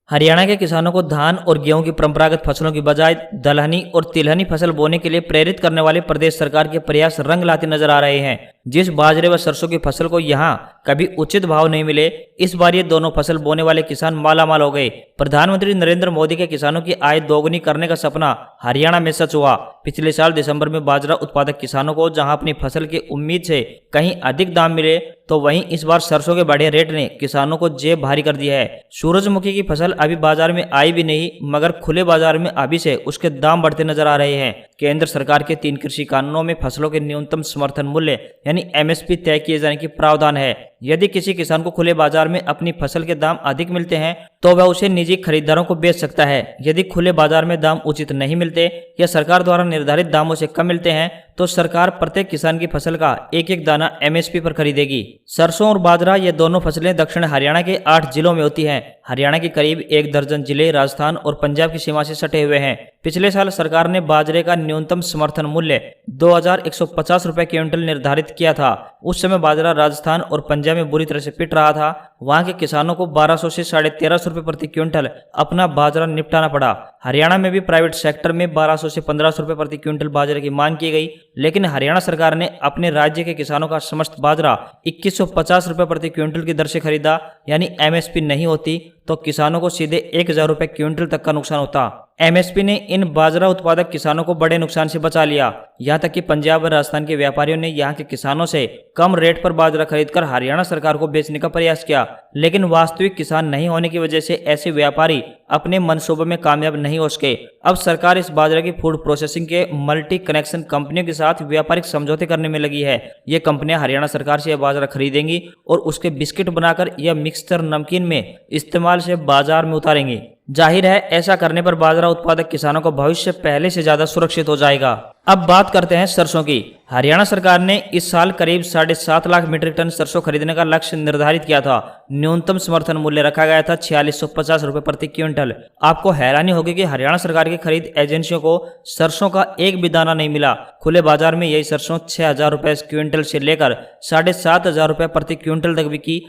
हरियाणा के किसानों को धान और गेहूं की परंपरागत फसलों की बजाय दलहनी और तिलहनी फसल बोने के लिए प्रेरित करने वाले प्रदेश सरकार के प्रयास रंग लाते नजर आ रहे हैं। जिस बाजरे व सरसों की फसल को यहां कभी उचित भाव नहीं मिले, इस बार ये दोनों फसल बोने वाले किसान मालामाल हो गए। प्रधानमंत्री नरेंद्र मोदी के किसानों की आय दोगुनी करने का सपना हरियाणा में सच हुआ। पिछले साल दिसंबर में बाजरा उत्पादक किसानों को जहां अपनी फसल की उम्मीद से कहीं अधिक दाम मिले, तो वहीं इस बार सरसों के बढ़े रेट ने किसानों को जेब भारी कर दिया है। सूरजमुखी की फसल अभी बाजार में आई भी नहीं, मगर खुले बाजार में अभी से उसके दाम बढ़ते नजर आ रहे हैं। केंद्र सरकार के 3 कृषि कानूनों में फसलों के न्यूनतम समर्थन मूल्य यानी एमएसपी तय किए जाने की प्रावधान है। यदि किसी किसान को खुले बाजार में अपनी फसल के दाम अधिक मिलते हैं तो वह उसे निजी खरीदारों को बेच सकता है। यदि खुले बाजार में दाम उचित नहीं मिलते या सरकार द्वारा निर्धारित दामों से कम मिलते हैं तो सरकार प्रत्येक किसान की फसल का एक एक दाना एमएसपी पर खरीदेगी। सरसों और बाजरा ये दोनों फसलें दक्षिण हरियाणा के 8 जिलों में होती हैं। हरियाणा के करीब 1 दर्जन जिले राजस्थान और पंजाब की सीमा से सटे हुए हैं। पिछले साल सरकार ने बाजरे का न्यूनतम समर्थन मूल्य 2150 रुपए क्विंटल निर्धारित किया था। उस समय बाजरा राजस्थान और पंजाब में बुरी तरह से पिट रहा था। वहां के किसानों को 1200 से 1350 रुपए प्रति क्विंटल अपना बाजरा निपटाना पड़ा। हरियाणा में भी प्राइवेट सेक्टर में 1200 से 1500 रुपए प्रति क्विंटल बाजरे की मांग की गई, लेकिन हरियाणा सरकार ने अपने राज्य के किसानों का समस्त बाजरा 2150 रुपए प्रति क्विंटल की दर से खरीदा। यानी एमएसपी नहीं होती तो किसानों को सीधे 1000 रुपए क्विंटल तक का नुकसान होता। एमएसपी ने इन बाजरा उत्पादक किसानों को बड़े नुकसान से बचा लिया। यहां तक कि पंजाब और राजस्थान के व्यापारियों ने यहां के किसानों से कम रेट पर बाजरा खरीदकर हरियाणा सरकार को बेचने का प्रयास किया, लेकिन वास्तविक किसान नहीं होने की वजह से ऐसे व्यापारी अपने मनसूबे में कामयाब नहीं हो सके। अब सरकार इस बाजरा की फूड प्रोसेसिंग के मल्टी कनेक्शन कंपनियों के साथ व्यापारिक समझौते करने में लगी है। ये कंपनियां हरियाणा सरकार से यह बाजरा खरीदेंगी और उसके बिस्किट बनाकर या मिक्सचर नमकीन में इस्तेमाल से बाजार में उतारेंगी। जाहिर है ऐसा करने पर बाजरा उत्पादक किसानों का भविष्य पहले से ज्यादा सुरक्षित हो जाएगा। अब बात करते हैं सरसों की। हरियाणा सरकार ने इस साल करीब 7.5 लाख मीट्रिक टन सरसों खरीदने का लक्ष्य निर्धारित किया था। न्यूनतम समर्थन मूल्य रखा गया था 4650 रुपए प्रति क्विंटल। आपको हैरानी होगी कि हरियाणा सरकार की खरीद एजेंसियों को सरसों का एक भी दाना नहीं मिला। खुले बाजार में यही सरसों 6000 रुपए क्विंटल से लेकर 7500 रुपए प्रति क्विंटल तक बिकी।